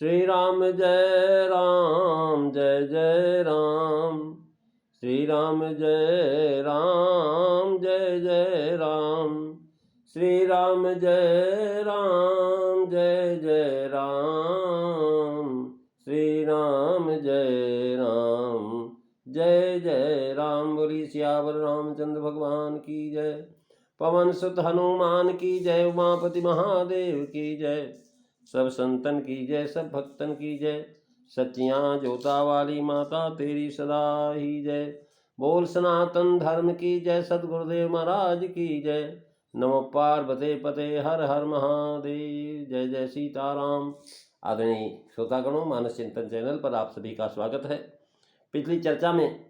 श्री राम जय राम जय जय राम। श्री राम जय राम जय जय राम। श्री राम जय राम जय जय राम। श्री राम जय राम जय जय राम। बोली सियावर रामचंद्र भगवान की जय। पवन सुत हनुमान की जय। उमापति महादेव की जय। सब संतन की जय, सब भक्तन की जय। सच्चियाँ जोता वाली माता तेरी सदा ही जय। बोल सनातन धर्म की जय। सतगुरुदेव महाराज की जय। नमो पार्वते पते हर हर महादेव। जय जय सीताराम। आदरणीय श्रोतागणों, मानस चिंतन चैनल पर आप सभी का स्वागत है। पिछली चर्चा में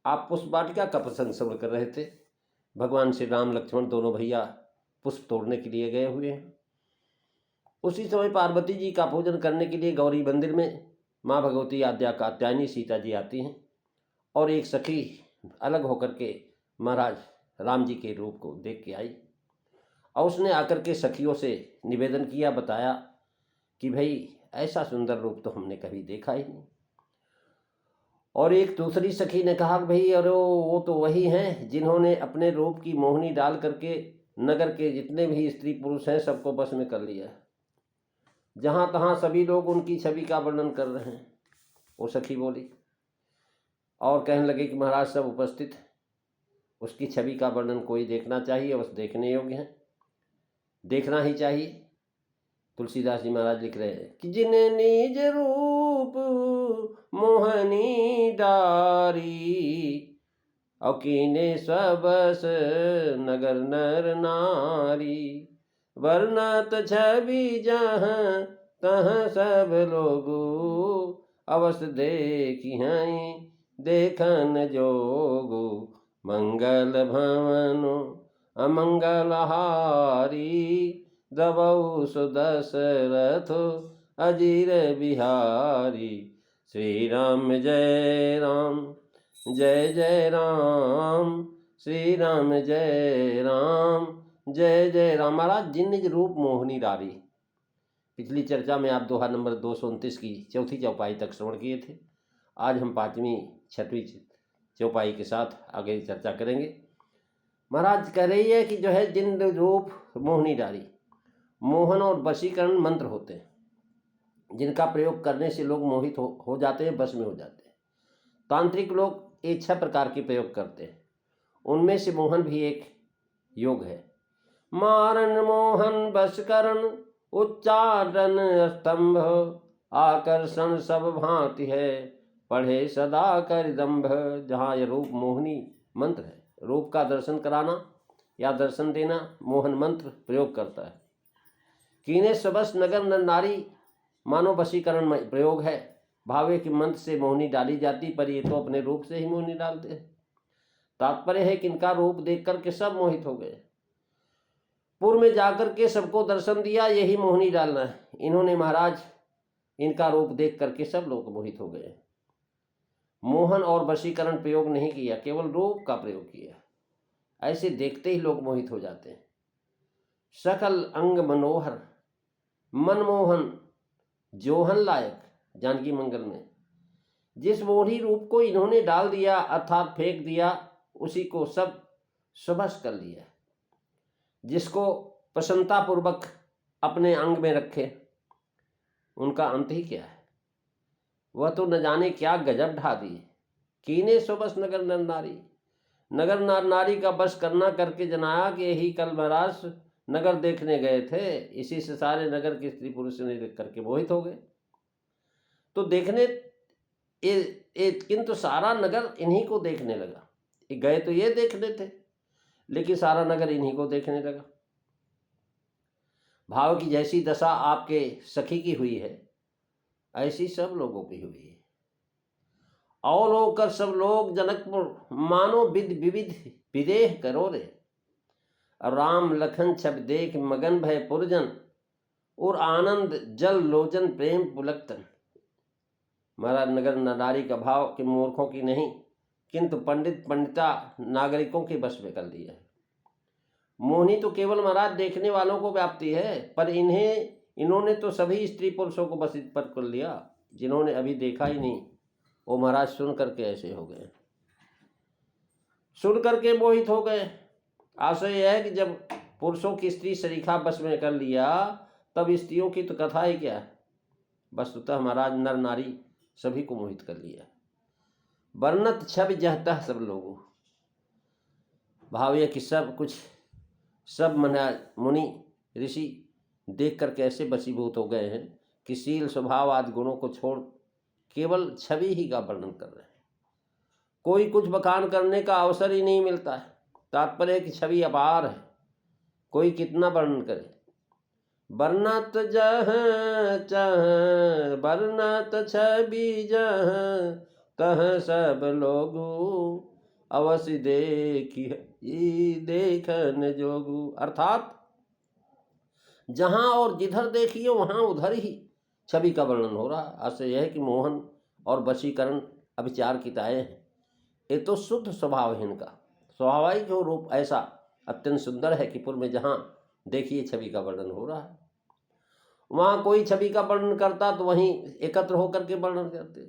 आप पुष्प वाटिका का प्रसंग श्रवण कर रहे थे। भगवान श्री राम लक्ष्मण दोनों भैया पुष्प तोड़ने के लिए गए हुए हैं। उसी समय पार्वती जी का पूजन करने के लिए गौरी मंदिर में माँ भगवती आद्या कात्यायनी सीता जी आती हैं और एक सखी अलग होकर के महाराज राम जी के रूप को देख के आई और उसने आकर के सखियों से निवेदन किया, बताया कि भाई ऐसा सुंदर रूप तो हमने कभी देखा ही नहीं। और एक दूसरी सखी ने कहा कि भाई अरे वो तो वही हैं जिन्होंने अपने रूप की मोहनी डाल करके नगर के जितने भी स्त्री पुरुष हैं सबको बस में कर लिया। जहाँ तहाँ सभी लोग उनकी छवि का वर्णन कर रहे हैं। वो सखी बोली और कहने लगे कि महाराज सब उपस्थित, उसकी छवि का वर्णन कोई देखना चाहिए, बस देखने योग्य है, देखना ही चाहिए। तुलसीदास जी महाराज लिख रहे हैं कि जिन्हें निज रूप मोहनी डारी और कीने सबस नगर नर नारी। वर्णत छवि जहाँ तहाँ सब लोगू अवश्य देखी हैं देखन जोगु। मंगल भवनो अमंगल हारी दबऊ सुदशरथ अजीर बिहारी। श्री राम जय राम जय जय राम। श्री राम जय राम जय जय राम। महाराज जिन निज रूप मोहनी डारी। पिछली चर्चा में आप दोहा नंबर 229 की चौथी चौपाई तक श्रवण किए थे। आज हम पांचवी छठवीं चौपाई के साथ आगे चर्चा करेंगे। महाराज कह रही है कि जो है जिन रूप मोहनी डारी, मोहन और वशीकरण मंत्र होते हैं जिनका प्रयोग करने से लोग मोहित हो जाते हैं, बस में हो जाते हैं। तांत्रिक लोग ये 6 प्रकार के प्रयोग करते हैं, उनमें से मोहन भी एक योग है। मारन मोहन वशकरण उच्चारण स्तंभ। आकर्षण सब भांति है पढ़े सदा कर दंभ। जहाँ यह रूप मोहनी मंत्र है, रूप का दर्शन कराना या दर्शन देना मोहन मंत्र प्रयोग करता है। कीने सबस नगर नर नारी मानव वशीकरण में प्रयोग है। भावे के मंत्र से मोहनी डाली जाती, पर ये तो अपने रूप से ही मोहनी डालते हैं। तात्पर्य है कि इनका रूप देख करके सब मोहित हो गए। पूर्व में जाकर के सबको दर्शन दिया, यही मोहनी डालना है। इन्होंने महाराज इनका रूप देख करके सब लोग मोहित हो गए। मोहन और वशीकरण प्रयोग नहीं किया, केवल रूप का प्रयोग किया। ऐसे देखते ही लोग मोहित हो जाते हैं। सकल अंग मनोहर मनमोहन जोहन लायक। जानकी मंगल में जिस मोहनी रूप को इन्होंने डाल दिया अर्थात फेंक दिया, उसी को सब सबस कर लिया। जिसको प्रसन्नतापूर्वक अपने अंग में रखे, उनका अंत ही क्या है। वह तो न जाने क्या गजब ढा दिए। कीने सबस नगर नर नारी, नगर नर नारी का बस करना करके जनाया कि यही कल महाराज नगर देखने गए थे, इसी से सारे नगर के स्त्री पुरुष ने देख करके मोहित हो गए। तो देखने किंतु सारा नगर इन्हीं को देखने लगा। गए तो ये देखने थे, लेकिन सारा नगर इन्हीं को देखने लगा। भाव की जैसी दशा आपके सखी की हुई है, ऐसी सब लोगों की हुई है। और होकर सब लोग जनकपुर मानो विद विविध विदेह करो रे। राम लखन छब देख मगन भय पुरजन और आनंद जल लोचन प्रेम पुलकतन। महाराज नगर नारी का भाव कि मूर्खों की नहीं, किंतु पंडिता नागरिकों के बस में कर लिया है। मोहिनी तो केवल महाराज देखने वालों को व्याप्ति है, पर इन्हें इन्होंने तो सभी स्त्री पुरुषों को बस पर कर लिया, जिन्होंने अभी देखा ही नहीं वो महाराज सुन करके ऐसे हो गए, सुन करके मोहित हो गए। आशय यह है कि जब पुरुषों की स्त्री सरीखा बस में कर लिया तब स्त्रियों की तो कथा ही क्या है। वस्तुतः महाराज नर नारी सभी को मोहित कर लिया। वर्णत छवि जहता सब लोगों, भाव यह कि सब कुछ सब मुनि ऋषि देख कर कैसे वशीभूत हो गए हैं कि शील स्वभाव आदि गुणों को छोड़ केवल छवि ही का वर्णन कर रहे हैं। कोई कुछ बखान करने का अवसर ही नहीं मिलता है। तात्पर्य कि छवि अपार है, कोई कितना वर्णन करे। वर्णत जह चह वर्णत छवि जह तह सब लोगु अवश्य देखन जोगु। अर्थात जहाँ और जिधर देखिए वहाँ उधर ही छवि का वर्णन हो रहा है। आशय यह है कि मोहन और वशीकरण अभिचार की ताए हैं। ये तो शुद्ध स्वभाव है इनका, स्वाभाविक जो रूप ऐसा अत्यंत सुंदर है कि पूर्व में जहाँ देखिए छवि का वर्णन हो रहा है। वहाँ कोई छवि का वर्णन करता तो वहीं एकत्र होकर के वर्णन करते।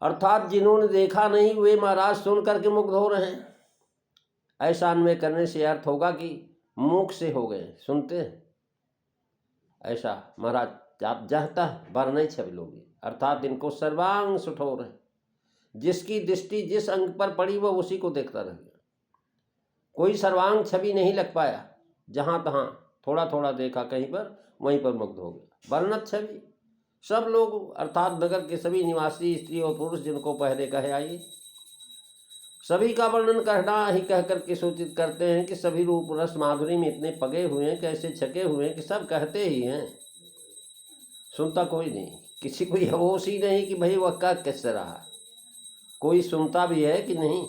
अर्थात जिन्होंने देखा नहीं वे महाराज सुन करके मुग्ध हो रहे हैं। ऐसा अन्वय करने से अर्थ होगा कि मूक से हो गए, सुनते हैं। ऐसा महाराज आप जहता बर नहीं छवि लोगे, अर्थात इनको सर्वांग सुठोर है। जिसकी दृष्टि जिस अंग पर पड़ी वो उसी को देखता रह गया। कोई सर्वांग छवि नहीं लग पाया, जहाँ तहाँ थोड़ा थोड़ा देखा कहीं पर, वहीं पर मुग्ध हो गया। वर्णत छवि सब लोग अर्थात नगर के सभी निवासी स्त्री और पुरुष जिनको पहले कहे आइए, सभी का वर्णन कहना ही कह करके सूचित करते हैं कि सभी रूप रस माधुरी में इतने पगे हुए हैं, कैसे छके हुए हैं कि सब कहते ही हैं, सुनता कोई नहीं। किसी को यह होश ही नहीं कि भाई वह क्या कैसे रहा। कोई सुनता भी है कि नहीं,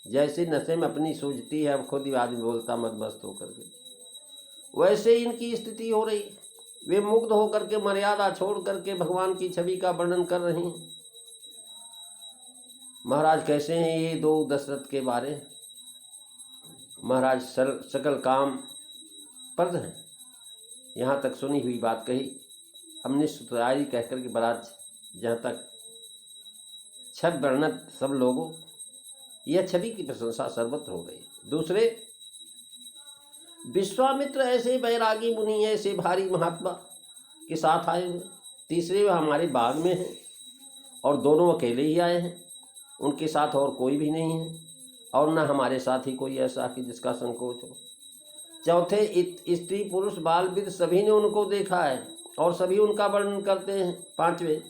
जैसे नशे में अपनी सूझती है, अब खुद ही आदमी बोलता मदमस्त होकर के, वैसे इनकी स्थिति हो रही। वे मुग्ध होकर के मर्यादा छोड़ करके भगवान की छवि का वर्णन कर रहे हैं। महाराज कैसे हैं ये दो दशरथ के बारे। महाराज सकल काम प्रद हैं। यहाँ तक सुनी हुई बात कही, हमने सुतराई कहकर के बराज जहाँ तक छब वर्णत सब लोगों, यह छवि की प्रशंसा सर्वत्र हो रही। दूसरे विश्वामित्र ऐसे बैरागी मुनि ऐसे भारी महात्मा के साथ आए हुए। तीसरे वह हमारे बाग में हैं और दोनों अकेले ही आए हैं, उनके साथ और कोई भी नहीं है और न हमारे साथ ही कोई ऐसा कि जिसका संकोच हो। चौथे स्त्री पुरुष बाल वृद्ध सभी ने उनको देखा है और सभी उनका वर्णन करते हैं। पांचवें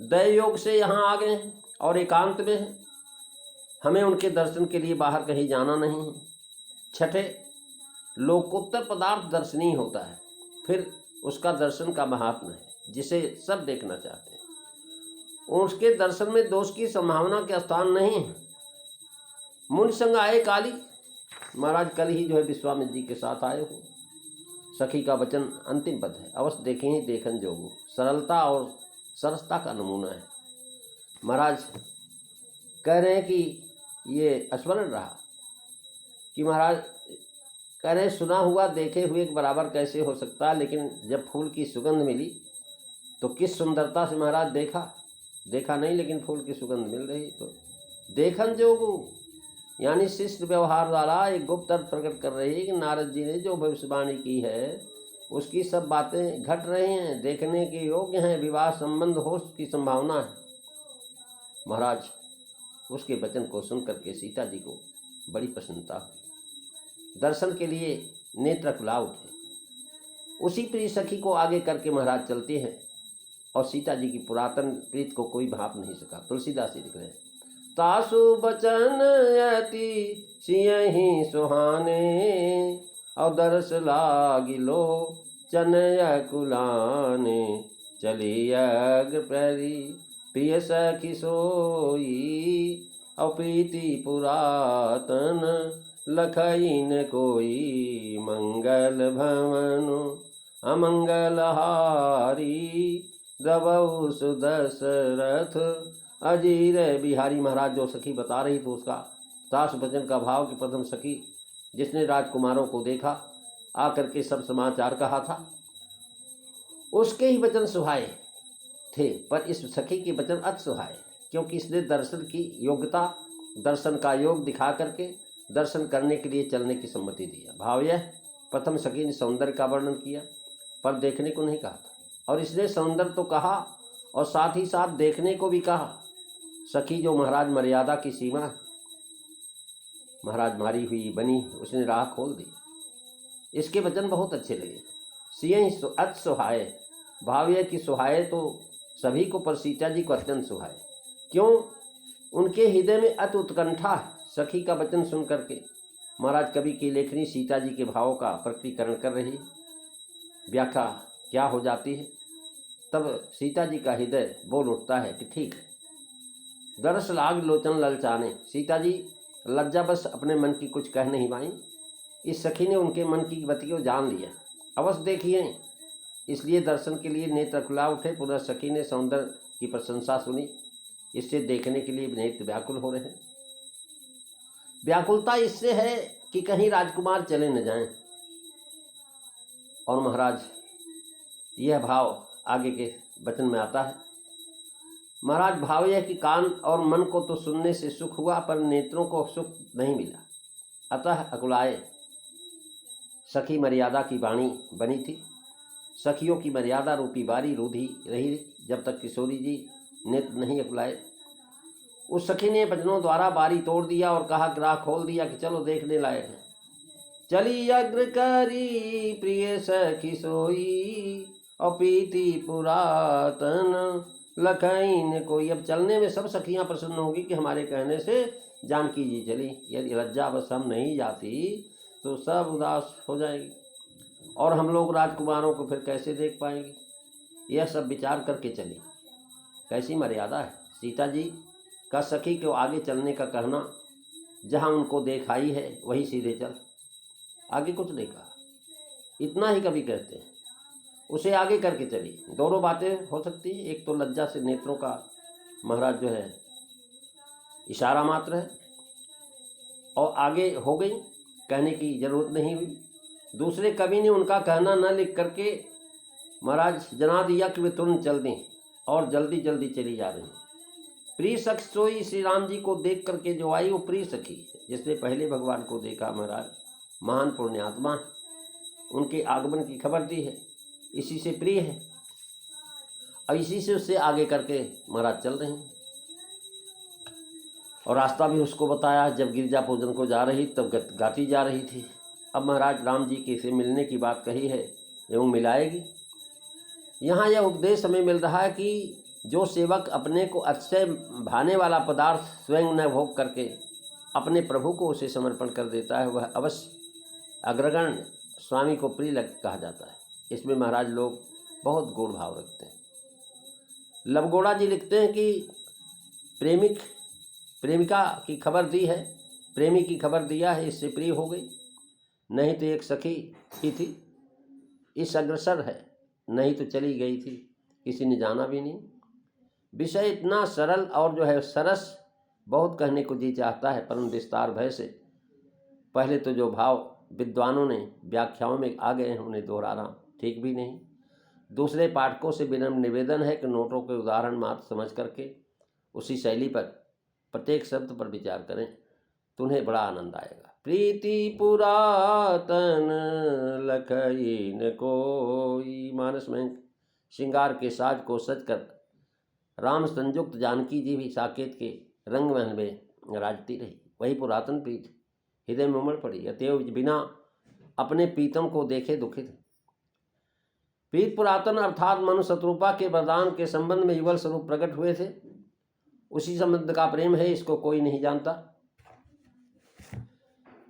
दैवयोग से यहाँ आ गए हैं और एकांत में हैं, हमें उनके दर्शन के लिए बाहर कहीं जाना नहीं है। छठे लोकोत्तर पदार्थ दर्शनीय होता है, फिर उसका दर्शन का महात्म है जिसे सब देखना चाहते हैं। उसके दर्शन में दोष की संभावना के स्थान नहीं है। मुनि संग आए काली, महाराज कल ही जो है विश्वामित्र जी के साथ आए हो। सखी का वचन अंतिम पद है, अवश्य देखें ही देखन जोगो, सरलता और सरसता का नमूना है। महाराज कह रहे हैं कि ये स्मरण रहा कि महाराज कह रहे हैं सुना हुआ देखे हुए के बराबर कैसे हो सकता है, लेकिन जब फूल की सुगंध मिली तो किस सुंदरता से महाराज देखा नहीं, लेकिन फूल की सुगंध मिल रही तो देखन जोगो, यानी शिष्ट व्यवहार द्वारा एक गुप्त अर्थ प्रकट कर रही है कि नारद जी ने जो भविष्यवाणी की है उसकी सब बातें घट रही हैं, देखने के योग्य हैं, विवाह संबंध हो की संभावना है। महाराज उसके वचन को सुन करके सीता जी को बड़ी प्रसन्नता हुई, दर्शन के लिए नेत्र खुला उठे। उसी प्रिय सखी को आगे करके महाराज चलते हैं और सीता जी की पुरातन प्रीत को कोई भाप नहीं सका। तुलसीदास जी लिख रहे हैं, तासु बचन यति सियहि सुहाने, और दरस लागिलो चनय कुलाने, चली अग्र प्ररी प्रिय सखी सोई, और प्रीति पुरातन लखइन कोई, मंगल भवनु अमंगल हारी, द्रवौ सुदशरथ अजीर बिहारी। महाराज जो सखी बता रही तो उसका दास वचन का भाव कि प्रथम सखी जिसने राजकुमारों को देखा आकर के सब समाचार कहा था, उसके ही वचन सुहाए थे, पर इस सखी के वचन अति सुहाए, क्योंकि इसने दर्शन की योग्यता, दर्शन का योग दिखा करके दर्शन करने के लिए चलने की सम्मति दी है। भाव यह, प्रथम सखी ने सौंदर्य का वर्णन किया पर देखने को नहीं कहा था, और इसने सौंदर्य तो कहा और साथ ही साथ देखने को भी कहा। सखी जो महाराज मर्यादा की सीमा, महाराज मारी हुई बनी, उसने राह खोल दी। इसके वचन बहुत अच्छे लगे। सियहि अति सुहाए, भाव यह कि सुहाए तो सभी को, पर सीता जी को अत्यंत सुहाए। क्यों? उनके हृदय में अति उत्कंठा है। सखी का वचन सुन करके महाराज कवि की लेखनी सीता जी के भावों का प्रकटीकरण कर रही, व्याख्या क्या हो जाती है। तब सीता जी का हृदय बोल उठता है कि ठीक है। दरस लाग लोचन ललचाने, सीता जी लज्जा बस अपने मन की कुछ कह नहीं पाई। इस सखी ने उनके मन की गति को जान लिया। अवश्य देखिए, इसलिए दर्शन के लिए नेत्र खुला उठे। पुनः सखी ने सौंदर्य की प्रशंसा सुनी, इससे देखने के लिए नेत्र व्याकुल हो रहे हैं। व्याकुलता इससे है कि कहीं राजकुमार चले न जाएं। और महाराज यह भाव आगे के वचन में आता है। महाराज भाव यह कि कान और मन को तो सुनने से सुख हुआ, पर नेत्रों को सुख नहीं मिला। अतः अकुलाए। सखी मर्यादा की वाणी बनी थी। सखियों की मर्यादा रूपी बारी रूधी रही जब तक किशोरी जी नेत्र नहीं अकुलाए। उस सखी ने वचनों द्वारा बारी तोड़ दिया और कहा, ग्राह खोल दिया कि चलो देखने लायक है। चली अग्र करी प्रिय सखी सोई, और पीती पुरातन लखईन कोई। अब चलने में सब सखियां प्रसन्न होगी कि हमारे कहने से जानकी जी चली। यदि लज्जा बस हम नहीं जाती तो सब उदास हो जाएगी, और हम लोग राजकुमारों को फिर कैसे देख पाएंगे। यह सब विचार करके चली। कैसी मर्यादा है सीता जी का सखी को आगे चलने का कहना। जहाँ उनको देखाई है वही सीधे चल, आगे कुछ नहीं कहा। इतना ही कभी कहते हैं। उसे आगे करके चली। दोनों बातें हो सकती है। एक तो लज्जा से नेत्रों का महाराज जो है इशारा मात्र है, और आगे हो गई, कहने की जरूरत नहीं हुई। दूसरे कवि ने उनका कहना न लिख करके महाराज जना दिया कि वे तुरंत चल दें, और जल्दी जल्दी चली जा रही। प्रिय सखी सोई, श्री राम जी को देख करके जो आई वो प्रिय सखी, जिसने पहले भगवान को देखा। महाराज महान पुण्यात्मा, उनके आगमन की खबर दी है, इसी से प्रिय है, और इसी से उससे आगे करके महाराज चल रहे हैं। और रास्ता भी उसको बताया। जब गिरजा पूजन को जा रही तब गाती जा रही थी। अब महाराज राम जी के से मिलने की बात कही है एवं मिलाएगी। यहाँ यह उपदेश हमें मिल रहा है कि जो सेवक अपने को अतिशय भाने वाला पदार्थ स्वयं न भोग करके अपने प्रभु को उसे समर्पण कर देता है, वह अवश्य अग्रगण्य स्वामी को प्रिय कहा जाता है। इसमें महाराज लोग बहुत गूढ़ भाव रखते हैं। लवगोड़ा जी लिखते हैं कि प्रेमिका की खबर दी है, प्रेमी की खबर दिया है, इससे प्रिय हो गई। नहीं तो एक सखी ही थी, इस अग्रसर है, नहीं तो चली गई थी, किसी ने जाना भी नहीं। विषय इतना सरल और जो है सरस, बहुत कहने को जी चाहता है, परंतु विस्तार भय से पहले तो जो भाव विद्वानों ने व्याख्याओं में आ गए हैं उन्हें दोहराना ठीक भी नहीं। दूसरे पाठकों से विनम्र निवेदन है कि नोटों के उदाहरण मात्र समझ करके उसी शैली पर प्रत्येक शब्द पर विचार करें तो उन्हें बड़ा आनंद आएगा। प्रीति पुरातन लखईन कोई, मानस में श्रृंगार के साज को सज कर राम संयुक्त जानकी जी भी साकेत के रंग महल में राजती रही। वही पुरातन प्रीत हृदय में उमड़ पड़ी। अतएव बिना अपने प्रीतम को देखे दुखित। प्रीत पुरातन अर्थात मनु शत्रुपा के वरदान के संबंध में युगल स्वरूप प्रकट हुए थे, उसी संबंध का प्रेम है, इसको कोई नहीं जानता।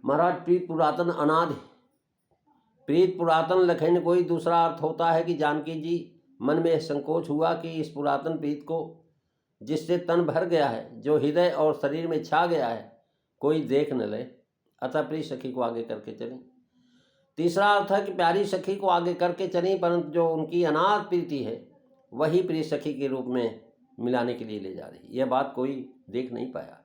महाराज प्रीत पुरातन अनादि, प्रीत पुरातन लखन कोई दूसरा अर्थ होता है कि जानकी जी मन में संकोच हुआ कि इस पुरातन प्रीत को जिससे तन भर गया है, जो हृदय और शरीर में छा गया है, कोई देख न ले, अतः प्रिय सखी को आगे करके चली। तीसरा अर्थ है कि प्यारी सखी को आगे करके चली, परंतु जो उनकी अनाथ प्रीति है वही प्रिय सखी के रूप में मिलाने के लिए ले जा रही। यह बात कोई देख नहीं पाया।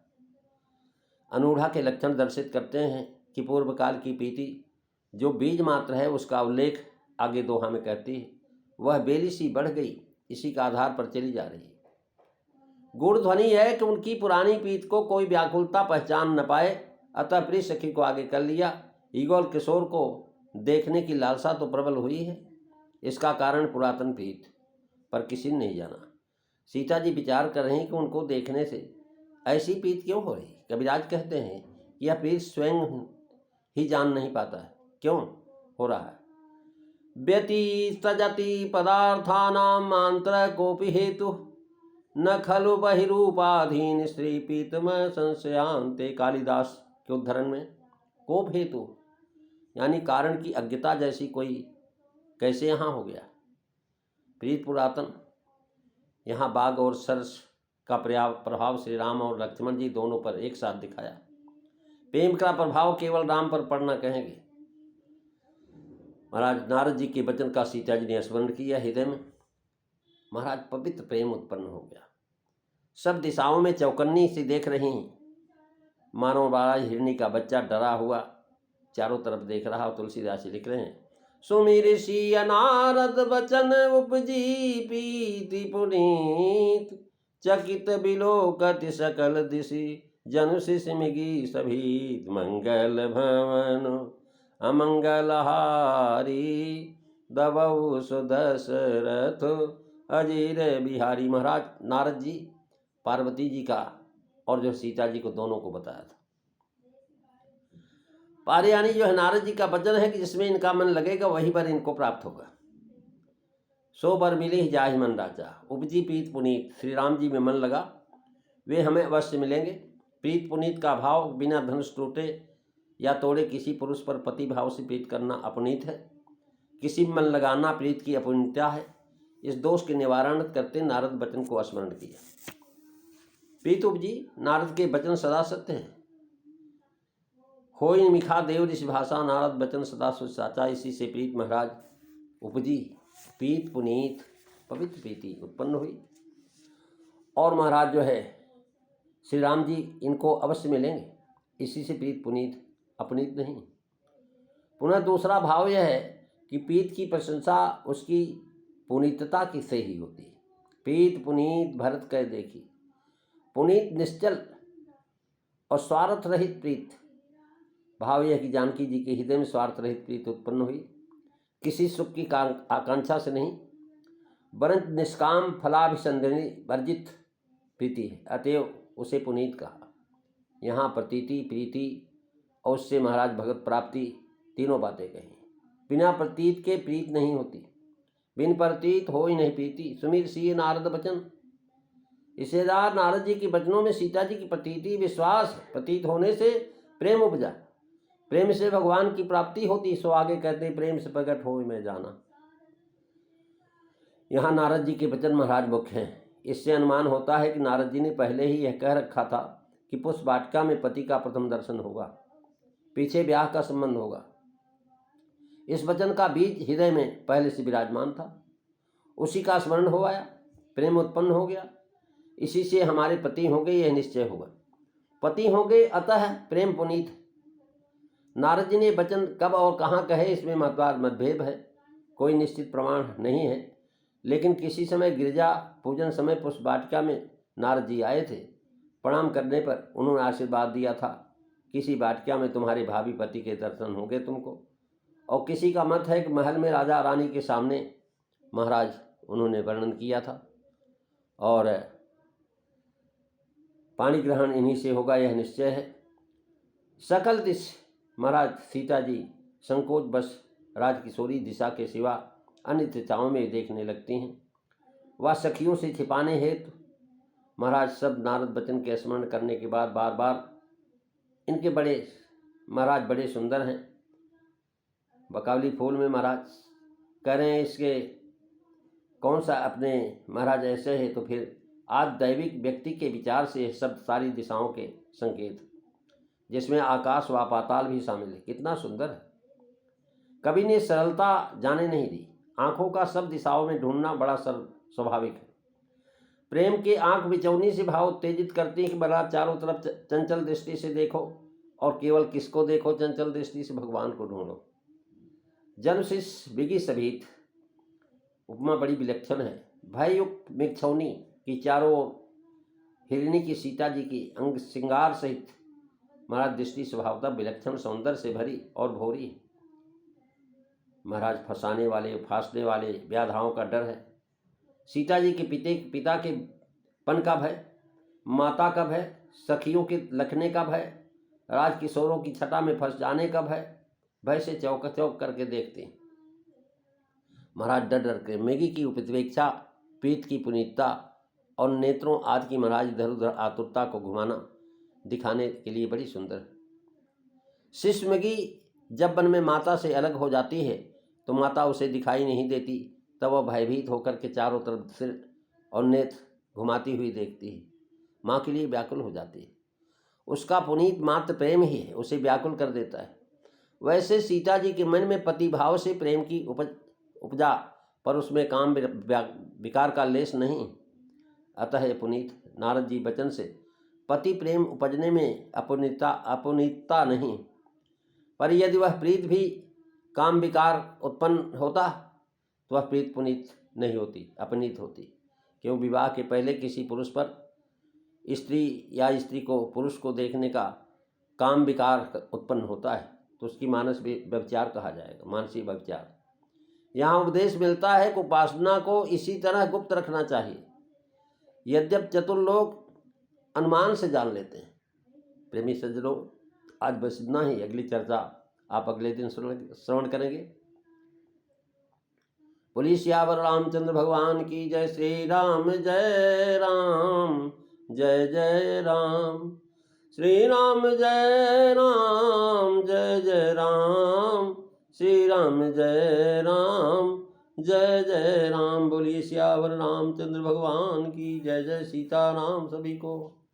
अनूढ़ा के लक्षण दर्शित करते हैं कि पूर्व काल की प्रीति जो बीज मात्र है उसका उल्लेख आगे दोहा में कहती है। वह बेली सी बढ़ गई, इसी का आधार पर चली जा रही है। गूढ़ ध्वनि है कि उनकी पुरानी प्रीत को कोई व्याकुलता पहचान न पाए, अतः प्रिय सखी को आगे कर लिया। ईगोल किशोर को देखने की लालसा तो प्रबल हुई है, इसका कारण पुरातन प्रीत, पर किसी ने नहीं जाना। सीता जी विचार कर रही कि उनको देखने से ऐसी प्रीत क्यों हो रही। कविराज कहते हैं कि यह प्रीत स्वयं ही जान नहीं पाता है क्यों हो रहा है। व्यतिस्तजति पदार्थानाम आंतर कोपि हेतु न खलु बहिरूपाधीन स्त्री पीतम संशयांते। कालिदास के उद्धरण में कोप हेतु यानी कारण की अज्ञता जैसी कोई कैसे यहाँ हो गया। प्रीत पुरातन, यहाँ बाघ और सरस का प्रभाव श्री राम और लक्ष्मण जी दोनों पर एक साथ दिखाया। प्रेम का प्रभाव केवल राम पर पड़ना कहेंगे। महाराज नारद जी के वचन का सीता जी ने स्मरण किया हृदय में। महाराज पवित्र प्रेम उत्पन्न हो गया। सब दिशाओं में चौकन्नी से देख रही हैं, मानो महाराज हिरणी का बच्चा डरा हुआ चारों तरफ देख रहा। और तुलसीदास जी लिख रहे हैं, सुमिर सी नारद वचन उपजी पीति पुनीत चकित बिलोकत सकल दिशि जनु शिशमिगी सभीत मंगल भवन अमंगलहारी दबऊ सुदशरथ अजीर बिहारी। महाराज नारद जी पार्वती जी का और जो सीता जी को दोनों को बताया था। पारियानी जो है नारद जी का वचन है कि जिसमें इनका मन लगेगा वही वर इनको प्राप्त होगा। सो बर मिले ही जाहि मन राजा उपजी प्रीत पुनीत। श्री राम जी में मन लगा वे हमें अवश्य मिलेंगे। प्रीत पुनीत का भाव बिना धनुष टूटे या तोड़े किसी पुरुष पर पति भाव से प्रीत करना अपनीत है। किसी में मन लगाना प्रीत की अपुण्यता है। इस दोष के निवारण करते नारद वचन को स्मरण किया। प्रीत उपजी, नारद के वचन सदा सत्य हैं। होई मिखा देव ऋषि भाषा नारद वचन सदा सुच साचा। इसी से प्रीत महाराज उपजी, प्रीत पुनीत पवित्र प्रीति उत्पन्न हुई। और महाराज जो है श्री राम जी इनको अवश्य मिलेंगे। इसी से प्रीत पुनीत अपनीत नहीं। पुनः दूसरा भाव यह है कि प्रीत की प्रशंसा उसकी पुनीतता की से ही होती है। प्रीत पुनीत भरत कह देखी। पुनीत निश्चल और स्वार्थ रहित प्रीत। भाव यह कि जानकी जी के हृदय में स्वार्थ रहित प्रीत उत्पन्न हुई, किसी सुख की आकांक्षा से नहीं, वरन निष्काम फलाभिसंधिनी वर्जित प्रीति है, अतएव उसे पुनीत कहा। यहाँ प्रतीति, प्रीति और उससे महाराज भगत प्राप्ति तीनों बातें कही। बिना प्रतीत के प्रीत नहीं होती, बिन प्रतीत हो ही नहीं प्रीति। सुमिर सी नारद वचन। इसेदार नारद जी के वचनों में सीता जी की प्रतीति, विश्वास, प्रतीत होने से प्रेम उपजा। प्रेम से भगवान की प्राप्ति होती। सो आगे कहते प्रेम से प्रकट हो मैं जाना। यहाँ नारद जी के वचन महाराज मुख्य हैं। इससे अनुमान होता है कि नारद जी ने पहले ही यह कह रखा था कि पुष्प वाटिका में पति का प्रथम दर्शन होगा, पीछे ब्याह का संबंध होगा। इस वचन का बीज हृदय में पहले से विराजमान था, उसी का स्मरण हो आया, प्रेम उत्पन्न हो गया। इसी से हमारे पति होंगे यह निश्चय हुआ। पति होंगे अतः प्रेम पुनीत। नारद जी ने वचन कब और कहाँ कहे इसमें मतभेद है, कोई निश्चित प्रमाण नहीं है। लेकिन किसी समय गिरजा पूजन समय पुष्प वाटिका में नारद जी आए थे। प्रणाम करने पर उन्होंने आशीर्वाद दिया था, किसी वाटिका में तुम्हारे भावी पति के दर्शन होंगे तुमको। और किसी का मत है कि महल में राजा रानी के सामने महाराज उन्होंने वर्णन किया था और पाणी ग्रहण इन्हीं से होगा यह निश्चय है। सकल दिश महाराज सीता जी संकोच बस राजकिशोरी दिशा के सिवा अन्य दिशाओं में देखने लगती हैं। वह सखियों से छिपाने हेतु महाराज सब नारद वचन के स्मरण करने के बाद बार बार इनके बड़े महाराज बड़े सुंदर हैं। बकावली फूल में महाराज कह रहे हैं इसके कौन सा अपने महाराज ऐसे है, तो फिर आज दैविक व्यक्ति के विचार से सब सारी दिशाओं के संकेत, जिसमें आकाश व पाताल भी शामिल है। कितना सुंदर है। कवि ने सरलता जाने नहीं दी। आंखों का सब दिशाओं में ढूंढना बड़ा स्वाभाविक है। प्रेम के आंख बिचौनी से भाव उत्तेजित करती है कि बड़ा चारों तरफ चंचल दृष्टि से देखो, और केवल किसको देखो? चंचल दृष्टि से भगवान को ढूंढो। जन्म शिष्य बिगी सभीत। उपमा बड़ी विलक्षण है। भययुक्त मेघछौनी की चारों ओर हिरणी की सीता जी की अंग श्रृंगार सहित महाराज दृष्टि स्वभावतः विलक्षण सौंदर्य से भरी और भोरी है। महाराज फंसाने वाले, फांसने वाले व्याधाओं का डर है। सीता जी के पिता के पन का भय, माता का भय, सखियों के लखने का भय, राजकिशोरों की छटा में फंस जाने का भय, भय से चौक चौक करके देखते हैं। महाराज डर डर के मेघी की उपेक्षा, पीत की पुनीतता और नेत्रों आदि की महाराज इधर उधर आतुरता को घुमाना दिखाने के लिए बड़ी सुंदर। शिष्य मेघी जब वन में माता से अलग हो जाती है तो माता उसे दिखाई नहीं देती, तब वह भयभीत होकर के चारों तरफ सिर और नेत्र घुमाती हुई देखती है। माँ के लिए व्याकुल हो जाती है। उसका पुनीत मात्र प्रेम ही है, उसे व्याकुल कर देता है। वैसे सीता जी के मन में पति भाव से प्रेम की उपजा, पर उसमें काम विकार का लेश नहीं। अतः ये पुनीत नारद जी वचन से पति प्रेम उपजने में अपुनीतता नहीं, पर यदि वह प्रीत भी काम विकार उत्पन्न होता तो वह प्रीत पुनीत नहीं होती, अपनीत होती। क्यों? विवाह के पहले किसी पुरुष पर स्त्री या स्त्री को पुरुष को देखने का काम विकार उत्पन्न होता है तो उसकी मानस व्यभिचार कहा जाएगा, मानसिक व्यभिचार। यहाँ उपदेश मिलता है कि उपासना को इसी तरह गुप्त रखना चाहिए। यद्यप चतुर लोग अनुमान से जान लेते हैं। प्रेमी सज्जनों, आज बस इतना ही। अगली चर्चा आप अगले दिन श्रवण करेंगे। बोलिए सियावर रामचंद्र भगवान की जय। श्री राम जय राम, जय जय राम। श्री राम जय राम, जय जय राम। श्री राम जय राम, जय जय राम। बोलिए सियावर रामचंद्र भगवान की जय। जय सीताराम सभी को।